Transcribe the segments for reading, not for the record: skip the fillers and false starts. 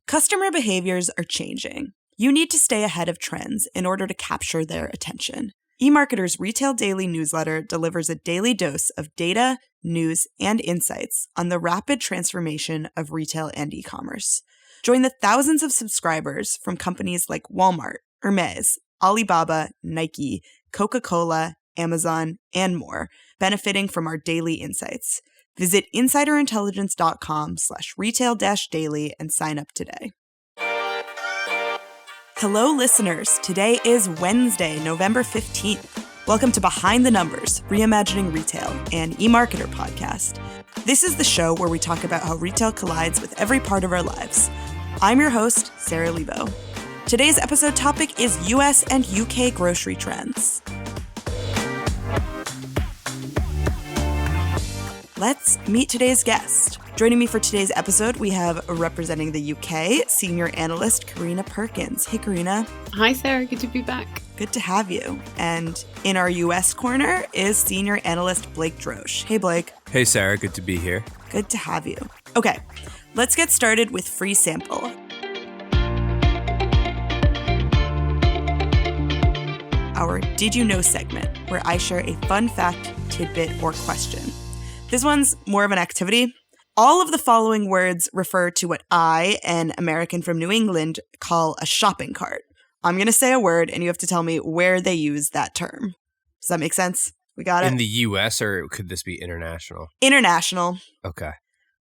Customer behaviors are changing. You need to stay ahead of trends in order to capture their attention. eMarketer's Retail Daily newsletter delivers a daily dose of data, news, and insights on the rapid transformation of retail and e-commerce. Join the thousands of subscribers from companies like Walmart, Hermes, Alibaba, Nike, Coca-Cola, Amazon, and more, benefiting from our daily insights. Visit insiderintelligence.com/retail-daily and sign up today. Hello, listeners. Today is Wednesday, November 15th. Welcome to Behind the Numbers, Reimagining Retail, an eMarketer podcast. This is the show where we talk about how retail collides with every part of our lives. I'm your host, Sara Lebow. Today's episode topic is US and UK grocery trends. Let's meet today's guest. Joining me for today's episode, we have representing the UK, senior analyst Carina Perkins. Hey, Carina. Hi, Sarah. Good to be back. Good to have you. And in our US corner is senior analyst Blake Droesch. Hey, Blake. Hey, Sarah. Good to be here. Good to have you. Okay, let's get started with free sample. Our Did You Know segment, where I share a fun fact, tidbit, or question. This one's more of an activity. All of the following words refer to what I, an American from New England, call a shopping cart. I'm going to say a word, and you have to tell me where they use that term. Does that make sense? We got it? In the U.S., or could this be international? International. Okay.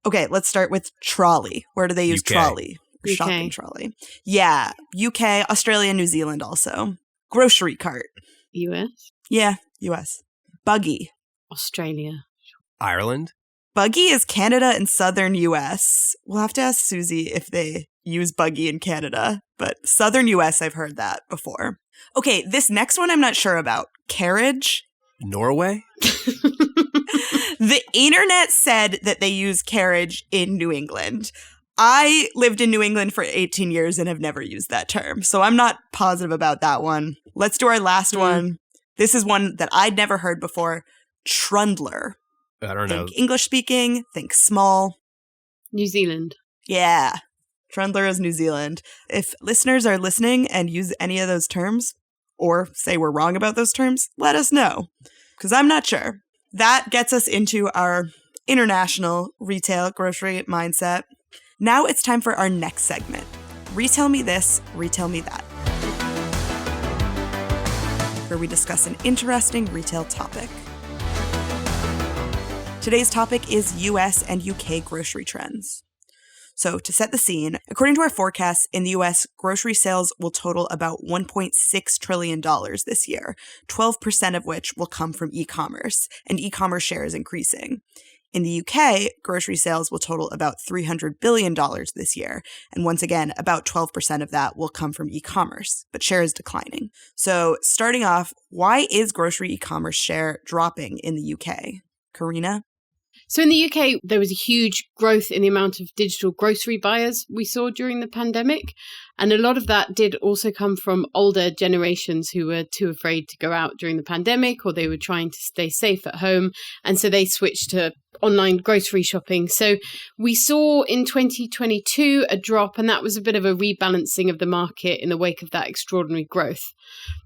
Okay, let's start with trolley. Where do they use UK. trolley? Or UK. shopping trolley. Yeah, UK, Australia, New Zealand also. Grocery cart. US? Yeah, US. Buggy. Australia. Ireland? Buggy is Canada and southern US. We'll have to ask Susie if they use buggy in Canada, but southern US, I've heard that before. Okay, this next one I'm not sure about. Carriage? Norway? The internet said that they use carriage in New England. I lived in New England for 18 years and have never used that term, so I'm not positive about that one. Let's do our last one. This is one that I'd never heard before. Trundler. I don't know. Think English speaking, think small. New Zealand. Yeah. Trundler is New Zealand. If listeners are listening and use any of those terms, or say we're wrong about those terms, let us know, because I'm not sure. That gets us into our international retail grocery mindset. Now it's time for our next segment. Retell me this, retell me that, where we discuss an interesting retail topic. Today's topic is US and UK grocery trends. So to set the scene, according to our forecasts, in the US, grocery sales will total about $1.6 trillion this year, 12% of which will come from e-commerce, and e-commerce share is increasing. In the UK, grocery sales will total about $300 billion this year, and once again, about 12% of that will come from e-commerce, but share is declining. So starting off, why is grocery e-commerce share dropping in the UK? Carina? So in the UK, there was a huge growth in the amount of digital grocery buyers we saw during the pandemic. And a lot of that did also come from older generations who were too afraid to go out during the pandemic, or they were trying to stay safe at home. And so they switched to online grocery shopping. So we saw in 2022 a drop, and that was a bit of a rebalancing of the market in the wake of that extraordinary growth.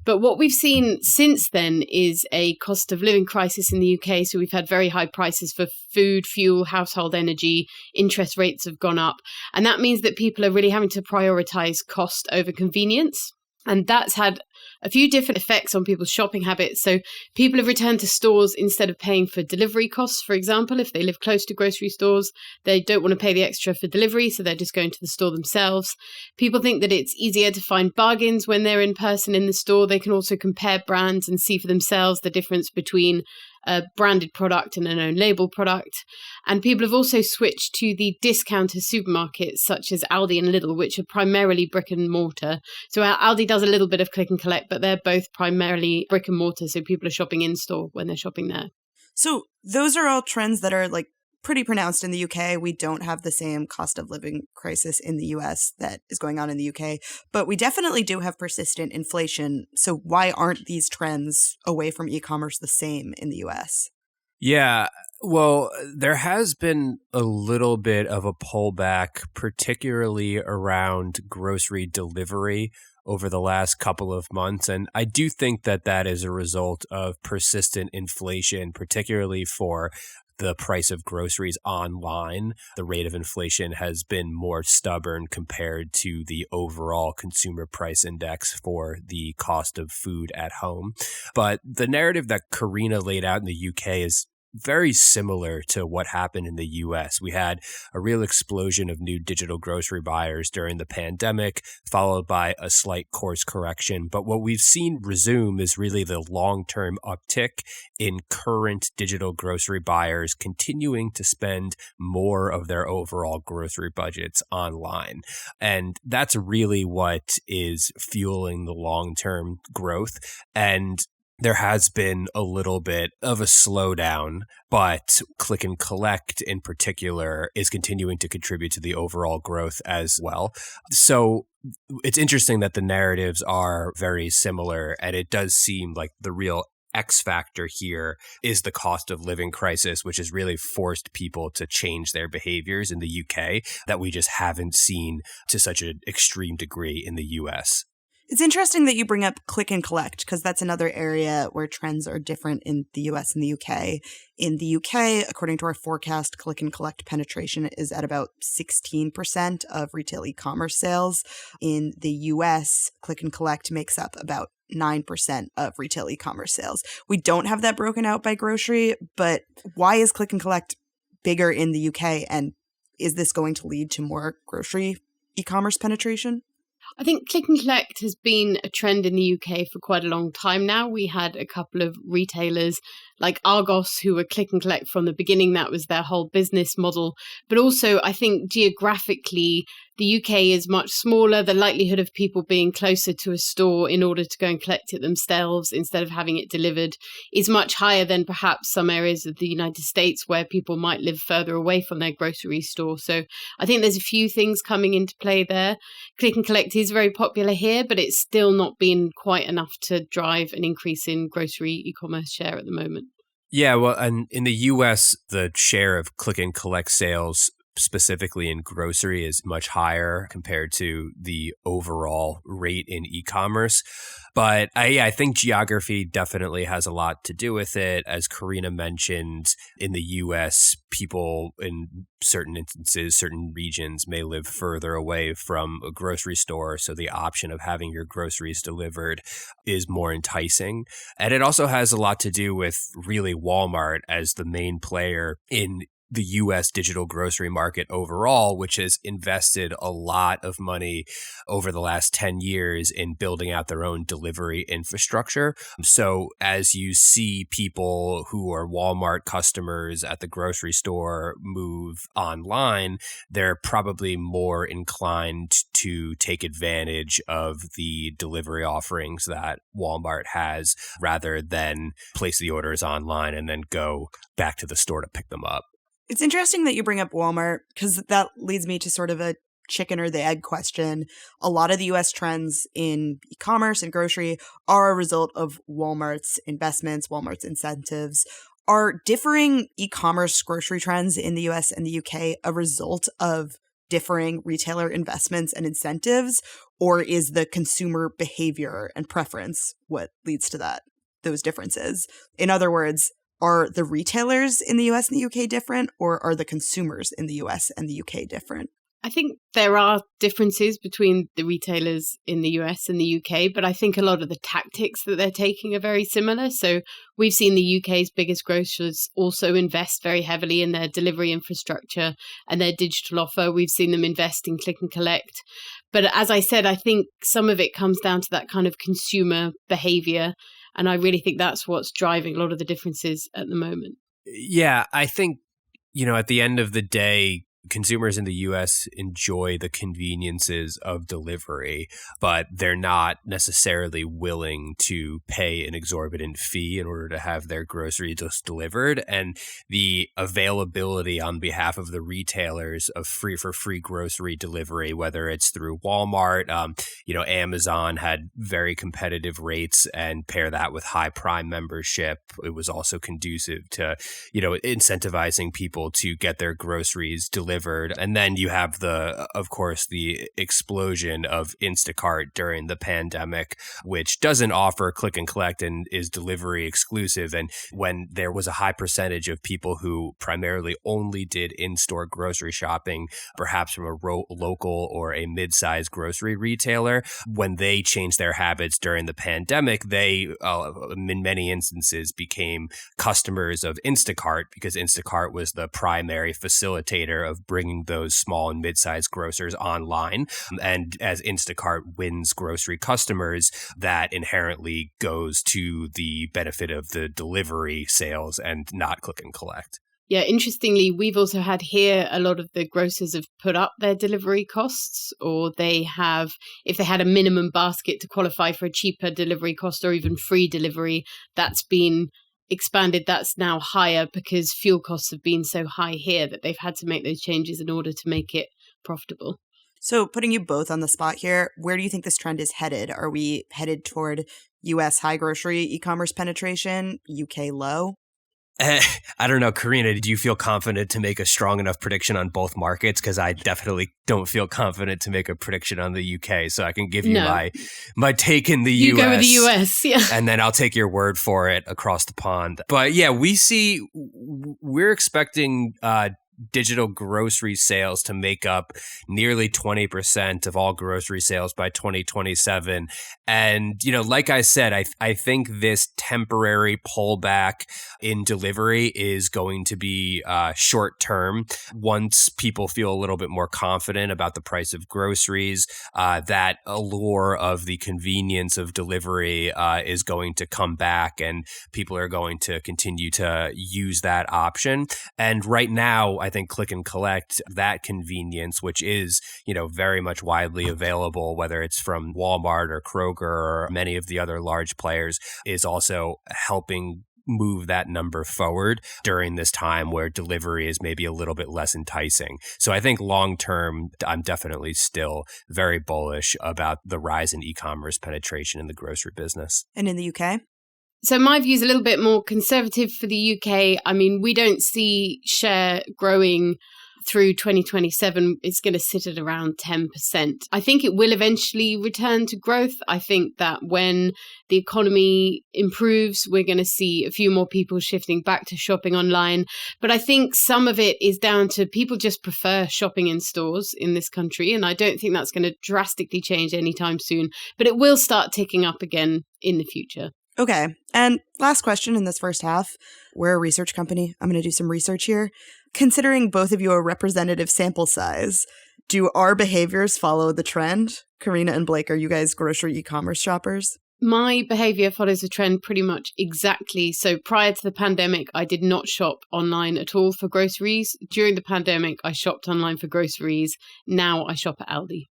But what we've seen since then is a cost of living crisis in the UK. So we've had very high prices for food, fuel, household energy, interest rates have gone up. And that means that people are really having to prioritize cost over convenience. And that's had a few different effects on people's shopping habits. So people have returned to stores instead of paying for delivery costs, for example. If they live close to grocery stores, they don't want to pay the extra for delivery, so they're just going to the store themselves. People think that it's easier to find bargains when they're in person in the store. They can also compare brands and see for themselves the difference between a branded product and an own label product. And people have also switched to the discounter supermarkets such as Aldi and Lidl, which are primarily brick and mortar. So Aldi does a little bit of click and collect, but they're both primarily brick and mortar. So people are shopping in store when they're shopping there. So those are all trends that are like pretty pronounced in the UK. We don't have the same cost of living crisis in the US that is going on in the UK, but we definitely do have persistent inflation. So why aren't these trends away from e-commerce the same in the US? Yeah, Well, there has been a little bit of a pullback, particularly around grocery delivery over the last couple of months. And I do think that that is a result of persistent inflation, particularly for the price of groceries online. The rate of inflation has been more stubborn compared to the overall consumer price index for the cost of food at home. But the narrative that Carina laid out in the UK is very similar to what happened in the US. We had a real explosion of new digital grocery buyers during the pandemic, followed by a slight course correction. But what we've seen resume is really the long-term uptick in current digital grocery buyers continuing to spend more of their overall grocery budgets online. And that's really what is fueling the long-term growth. And there has been a little bit of a slowdown, but click and collect in particular is continuing to contribute to the overall growth as well. So it's interesting that the narratives are very similar, and it does seem like the real X factor here is the cost of living crisis, which has really forced people to change their behaviors in the UK that we just haven't seen to such an extreme degree in the US. It's interesting that you bring up click and collect because that's another area where trends are different in the US and the UK. In the UK, according to our forecast, click and collect penetration is at about 16% of retail e-commerce sales. In the US, click and collect makes up about 9% of retail e-commerce sales. We don't have that broken out by grocery, but why is click and collect bigger in the UK? And is this going to lead to more grocery e-commerce penetration? I think click and collect has been a trend in the UK for quite a long time now. We had a couple of retailers like Argos who were click and collect from the beginning. That was their whole business model. But also, I think geographically, the UK is much smaller. The likelihood of people being closer to a store in order to go and collect it themselves instead of having it delivered is much higher than perhaps some areas of the United States where people might live further away from their grocery store. So I think there's a few things coming into play there. Click and collect is very popular here, but it's still not been quite enough to drive an increase in grocery e-commerce share at the moment. Yeah, well, and in the US, the share of click and collect sales specifically in grocery is much higher compared to the overall rate in e-commerce. But I think geography definitely has a lot to do with it. As Carina mentioned, in the US, people in certain instances, certain regions may live further away from a grocery store. So the option of having your groceries delivered is more enticing. And it also has a lot to do with really Walmart as the main player in the US digital grocery market overall, which has invested a lot of money over the last 10 years in building out their own delivery infrastructure. So as you see people who are Walmart customers at the grocery store move online, they're probably more inclined to take advantage of the delivery offerings that Walmart has rather than place the orders online and then go back to the store to pick them up. It's interesting that you bring up Walmart because that leads me to sort of a chicken or the egg question. A lot of the US trends in e-commerce and grocery are a result of Walmart's investments, Walmart's incentives. Are differing e-commerce grocery trends in the US and the UK a result of differing retailer investments and incentives, or is the consumer behavior and preference what leads to those differences? In other words, are the retailers in the US and the UK different, or are the consumers in the US and the UK different? I think there are differences between the retailers in the US and the UK, but I think a lot of the tactics that they're taking are very similar. So we've seen the UK's biggest grocers also invest very heavily in their delivery infrastructure and their digital offer. We've seen them invest in click and collect. But as I said, I think some of it comes down to that kind of consumer behavior. And I really think that's what's driving a lot of the differences at the moment. Yeah, I think, at the end of the day, consumers in the US enjoy the conveniences of delivery, but they're not necessarily willing to pay an exorbitant fee in order to have their groceries just delivered. And the availability on behalf of the retailers of free grocery delivery, whether it's through Walmart, Amazon had very competitive rates, and pair that with high Prime membership, it was also conducive to, incentivizing people to get their groceries delivered. And then you have of course, the explosion of Instacart during the pandemic, which doesn't offer click and collect and is delivery exclusive. And when there was a high percentage of people who primarily only did in-store grocery shopping, perhaps from a local or a mid-sized grocery retailer, when they changed their habits during the pandemic, they, in many instances, became customers of Instacart because Instacart was the primary facilitator of bringing those small and mid-sized grocers online. And as Instacart wins grocery customers, that inherently goes to the benefit of the delivery sales and not click and collect. Yeah, interestingly, we've also had here a lot of the grocers have put up their delivery costs, or they have, if they had a minimum basket to qualify for a cheaper delivery cost or even free delivery, that's been expanded. That's now higher because fuel costs have been so high here that they've had to make those changes in order to make it profitable. So putting you both on the spot here, where do you think this trend is headed? Are we headed toward US high grocery e-commerce penetration, UK low? I don't know, Carina, did you feel confident to make a strong enough prediction on both markets? Because I definitely don't feel confident to make a prediction on the UK. So I can give you my take in the US. You go with the US, yeah. And then I'll take your word for it across the pond. But yeah, we're expecting digital grocery sales to make up nearly 20% of all grocery sales by 2027. And, like I said, I think this temporary pullback in delivery is going to be short term. Once people feel a little bit more confident about the price of groceries, that allure of the convenience of delivery is going to come back, and people are going to continue to use that option. And right now, I think click and collect, that convenience, which is, very much widely available, whether it's from Walmart or Kroger or many of the other large players, is also helping move that number forward during this time where delivery is maybe a little bit less enticing. So I think long term, I'm definitely still very bullish about the rise in e-commerce penetration in the grocery business. And in the UK? So my view is a little bit more conservative for the UK. I mean, we don't see share growing through 2027. It's going to sit at around 10%. I think it will eventually return to growth. I think that when the economy improves, we're going to see a few more people shifting back to shopping online. But I think some of it is down to people just prefer shopping in stores in this country. And I don't think that's going to drastically change anytime soon. But it will start ticking up again in the future. Okay. And last question in this first half. We're a research company. I'm going to do some research here. Considering both of you a representative sample size, do our behaviors follow the trend? Carina and Blake, are you guys grocery e-commerce shoppers? My behavior follows the trend pretty much exactly. So prior to the pandemic, I did not shop online at all for groceries. During the pandemic, I shopped online for groceries. Now I shop at Aldi.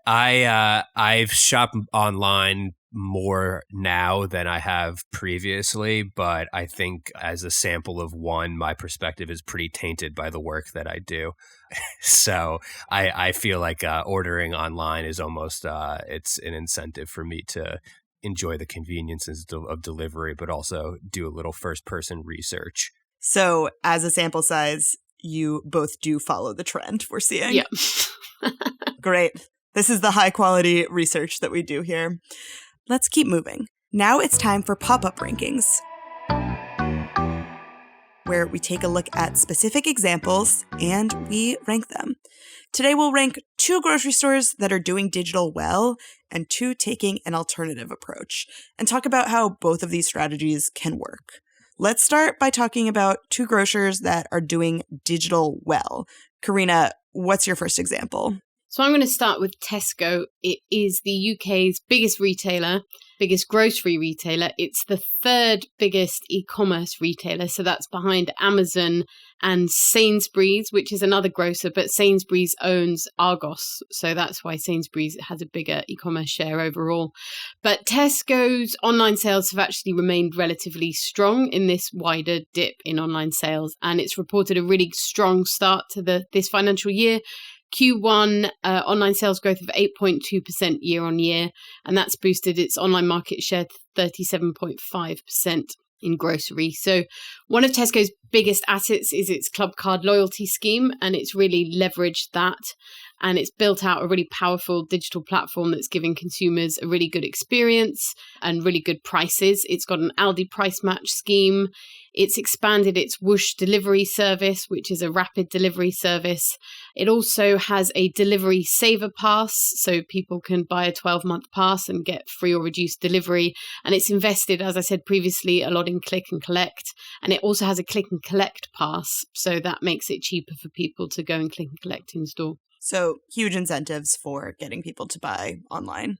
I've shopped online more now than I have previously, but I think as a sample of one, my perspective is pretty tainted by the work that I do. So I feel like ordering online is almost it's an incentive for me to enjoy the conveniences of delivery, but also do a little first-person research. So as a sample size, you both do follow the trend we're seeing? Yeah. Great. This is the high-quality research that we do here. Let's keep moving. Now it's time for pop-up rankings, where we take a look at specific examples and we rank them. Today we'll rank 2 grocery stores that are doing digital well and 2 taking an alternative approach, and talk about how both of these strategies can work. Let's start by talking about 2 grocers that are doing digital well. Carina, what's your first example? So I'm going to start with Tesco. It is the UK's biggest retailer, biggest grocery retailer. It's the 3rd biggest e-commerce retailer. So that's behind Amazon and Sainsbury's, which is another grocer, but Sainsbury's owns Argos. So that's why Sainsbury's has a bigger e-commerce share overall. But Tesco's online sales have actually remained relatively strong in this wider dip in online sales. And it's reported a really strong start to this financial year. Q1 online sales growth of 8.2% year on year, and that's boosted its online market share to 37.5% in grocery. So one of Tesco's biggest assets is its Club Card loyalty scheme, and it's really leveraged that. And it's built out a really powerful digital platform that's giving consumers a really good experience and really good prices. It's got an Aldi price match scheme. It's expanded its Whoosh delivery service, which is a rapid delivery service. It also has a delivery saver pass, so people can buy a 12-month pass and get free or reduced delivery. And it's invested, as I said previously, a lot in click and collect. And it also has a click and collect pass, so that makes it cheaper for people to go and click and collect in store. So huge incentives for getting people to buy online.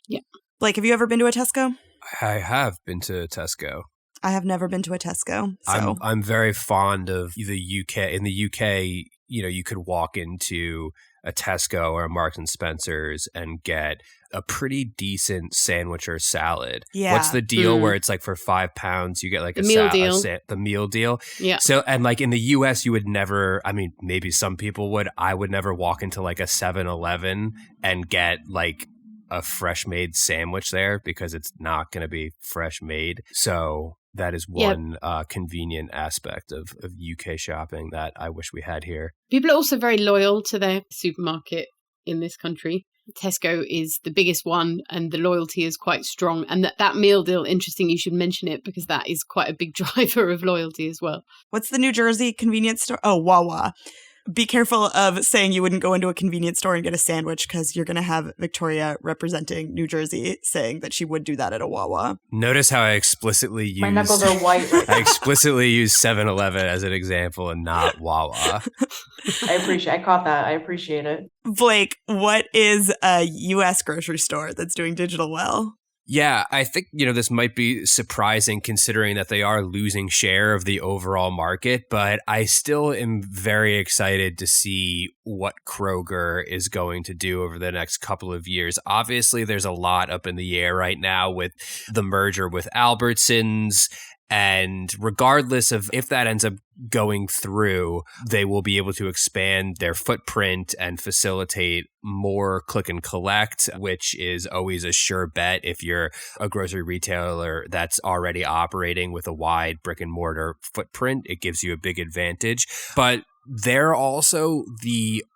Yeah. Blake, have you ever been to a Tesco? I have been to Tesco. I have never been to a Tesco. So I'm very fond of the UK. In the UK, you could walk into a Tesco or a Marks and Spencer's and get a pretty decent sandwich or salad. Yeah. What's the deal where it's like for £5 you get like the meal deal? The meal deal. Yeah. So, and like in the US, you would never, I mean, maybe some people would, I would never walk into like a 7-Eleven and get like a fresh made sandwich there because it's not going to be fresh made. So that is one convenient aspect of UK shopping that I wish we had here. People are also very loyal to their supermarket in this country. Tesco is the biggest one and the loyalty is quite strong. And that meal deal, interesting, you should mention it because that is quite a big driver of loyalty as well. What's the New Jersey convenience store? Oh, Wawa. Be careful of saying you wouldn't go into a convenience store and get a sandwich because you're going to have Victoria representing New Jersey saying that she would do that at a Wawa. Notice how I explicitly used... My knuckles are white right now. I explicitly used 7-Eleven as an example and not Wawa. I caught that. I appreciate it. Blake, what is a U.S. grocery store that's doing digital well? Yeah, I think, this might be surprising considering that they are losing share of the overall market, but I still am very excited to see what Kroger is going to do over the next couple of years. Obviously, there's a lot up in the air right now with the merger with Albertsons. And regardless of if that ends up going through, they will be able to expand their footprint and facilitate more click and collect, which is always a sure bet if you're a grocery retailer that's already operating with a wide brick and mortar footprint. It gives you a big advantage. But they're also the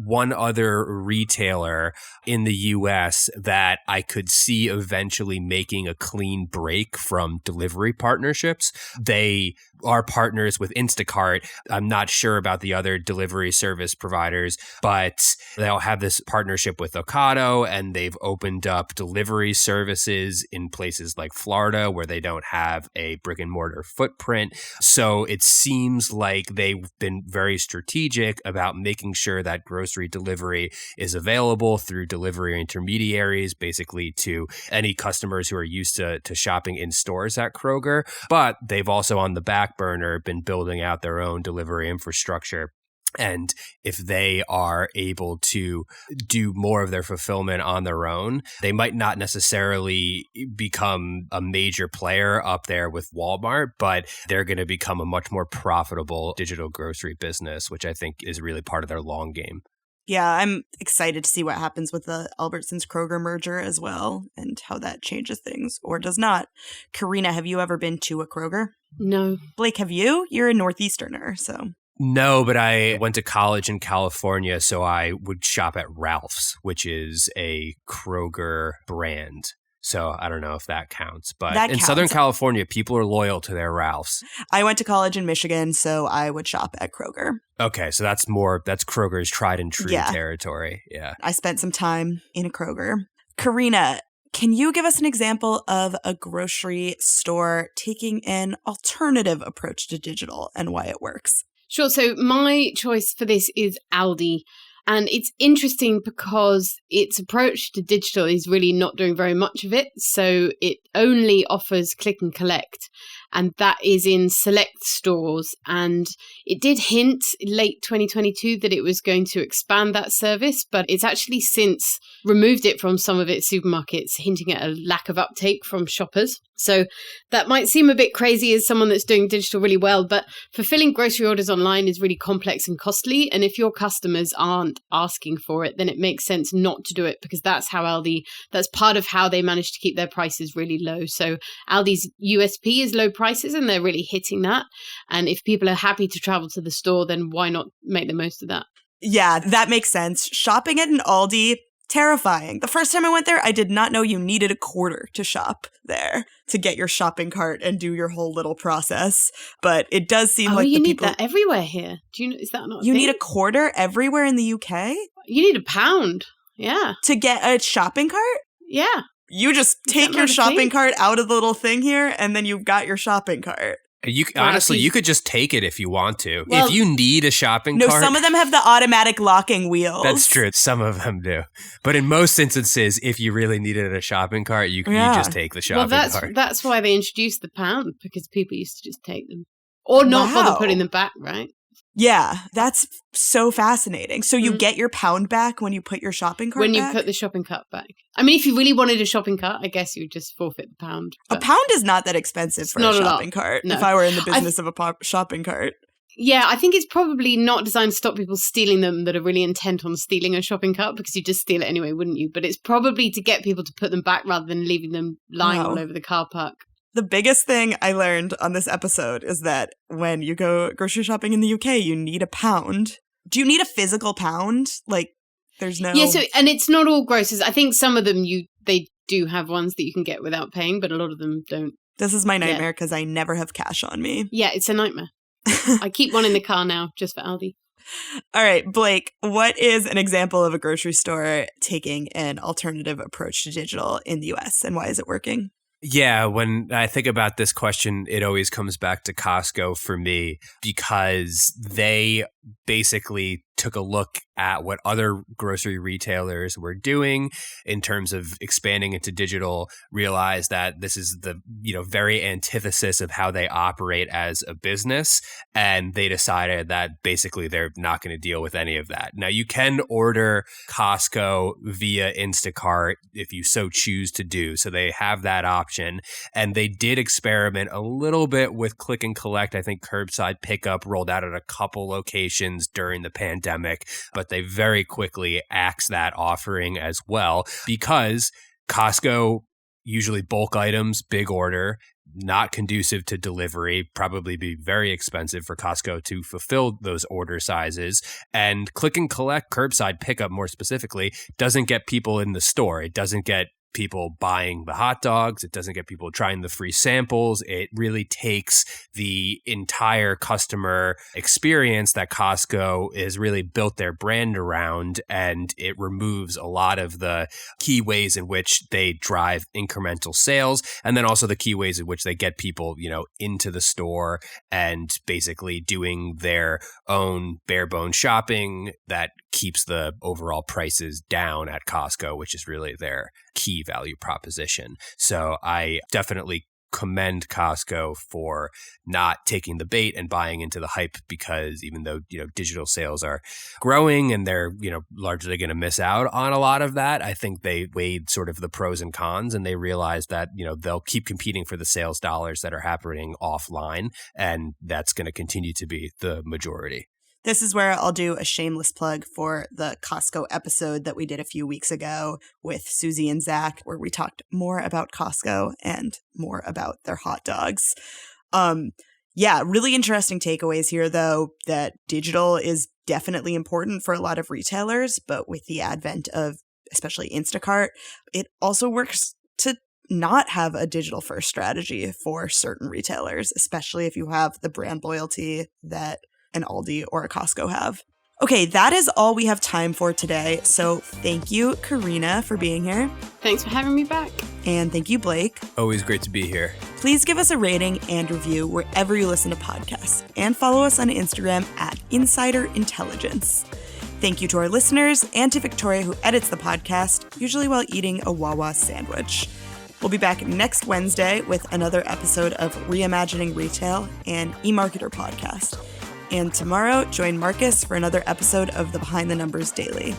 one other retailer in the US that I could see eventually making a clean break from delivery partnerships. They are partners with Instacart. I'm not sure about the other delivery service providers, but they'll have this partnership with Ocado, and they've opened up delivery services in places like Florida where they don't have a brick and mortar footprint. So it seems like they've been very strategic about making sure that grocery delivery is available through delivery intermediaries, basically to any customers who are used to shopping in stores at Kroger. But they've also on the back burner been building out their own delivery infrastructure. And if they are able to do more of their fulfillment on their own, they might not necessarily become a major player up there with Walmart, but they're going to become a much more profitable digital grocery business, which I think is really part of their long game. Yeah, I'm excited to see what happens with the Albertsons-Kroger merger as well and how that changes things or does not. Carina, have you ever been to a Kroger? No. Blake, have you? You're a Northeasterner, so... No, but I went to college in California, so I would shop at Ralph's, which is a Kroger brand. So I don't know if that counts. But that in counts. Southern California, people are loyal to their Ralph's. I went to college in Michigan, so I would shop at Kroger. Okay, so that's Kroger's tried and true territory. Yeah. I spent some time in a Kroger. Carina, can you give us an example of a grocery store taking an alternative approach to digital and why it works? Sure. So my choice for this is Aldi. And it's interesting because its approach to digital is really not doing very much of it. So it only offers click and collect. and that is in select stores. And it did hint late 2022 that it was going to expand that service, but it's actually since removed it from some of its supermarkets, hinting at a lack of uptake from shoppers. So that might seem a bit crazy as someone that's doing digital really well, but fulfilling grocery orders online is really complex and costly. And if your customers aren't asking for it, then it makes sense not to do it, because that's part of how they manage to keep their prices really low. So Aldi's USP is low prices, and they're really hitting that. And if people are happy to travel to the store, then why not make the most of that? Yeah, that makes sense. Shopping at an Aldi, terrifying. The first time I went there, I did not know you needed a quarter to shop there to get your shopping cart and do your whole little process. But it does seem like you need that everywhere here. Do you know? Is that not? You need a quarter everywhere in the UK? You need a pound. Yeah. To get a shopping cart? Yeah. You just take your shopping cart out of the little thing here, and then you've got your shopping cart. Honestly, you could just take it if you want to. Well, if you need a shopping cart. No, some of them have the automatic locking wheels. That's true. Some of them do. But in most instances, if you really needed a shopping cart, you just take the shopping cart. That's why they introduced the pound, because people used to just take them. Or not bother putting them back, right? Yeah, that's so fascinating. So you get your pound back when you put your shopping cart back? When you put the shopping cart back. I mean, if you really wanted a shopping cart, I guess you would just forfeit the pound. A pound is not that expensive for a shopping cart, if I were in the business of a shopping cart. Yeah, I think it's probably not designed to stop people stealing them that are really intent on stealing a shopping cart, because you just steal it anyway, wouldn't you? But it's probably to get people to put them back rather than leaving them lying all over the car park. The biggest thing I learned on this episode is that when you go grocery shopping in the UK, you need a pound. Do you need a physical pound? Like, there's no... Yeah, and it's not all grocers. I think some of them, they do have ones that you can get without paying, but a lot of them don't. This is my nightmare because I never have cash on me. Yeah, it's a nightmare. I keep one in the car now, just for Aldi. All right, Blake, what is an example of a grocery store taking an alternative approach to digital in the US, and why is it working? Yeah, when I think about this question, it always comes back to Costco for me, because they basically took a look at what other grocery retailers were doing in terms of expanding into digital, realized that this is the very antithesis of how they operate as a business, and they decided that basically they're not going to deal with any of that. Now, you can order Costco via Instacart if you so choose to do, so they have that option, and they did experiment a little bit with click and collect. I think curbside pickup rolled out at a couple locations during the pandemic, but they very quickly axed that offering as well, because Costco, usually bulk items, big order, not conducive to delivery, probably be very expensive for Costco to fulfill those order sizes. And click and collect, curbside pickup more specifically, doesn't get people in the store. It doesn't get people buying the hot dogs. It doesn't get people trying the free samples. It really takes the entire customer experience that Costco has really built their brand around, and it removes a lot of the key ways in which they drive incremental sales, and then also the key ways in which they get people, into the store and basically doing their own bare bones shopping that keeps the overall prices down at Costco, which is really their key value proposition. So I definitely commend Costco for not taking the bait and buying into the hype, because even though, digital sales are growing and they're, largely going to miss out on a lot of that, I think they weighed sort of the pros and cons, and they realized that, they'll keep competing for the sales dollars that are happening offline, and that's going to continue to be the majority. This is where I'll do a shameless plug for the Costco episode that we did a few weeks ago with Susie and Zach, where we talked more about Costco and more about their hot dogs. Really interesting takeaways here, though, that digital is definitely important for a lot of retailers, but with the advent of especially Instacart, it also works to not have a digital first strategy for certain retailers, especially if you have the brand loyalty that an Aldi or a Costco have. Okay, that is all we have time for today. So thank you, Carina, for being here. Thanks for having me back. And thank you, Blake. Always great to be here. Please give us a rating and review wherever you listen to podcasts, and follow us on Instagram at Insider Intelligence. Thank you to our listeners and to Victoria, who edits the podcast, usually while eating a Wawa sandwich. We'll be back next Wednesday with another episode of Reimagining Retail and eMarketer podcast. And tomorrow, join Marcus for another episode of the Behind the Numbers Daily.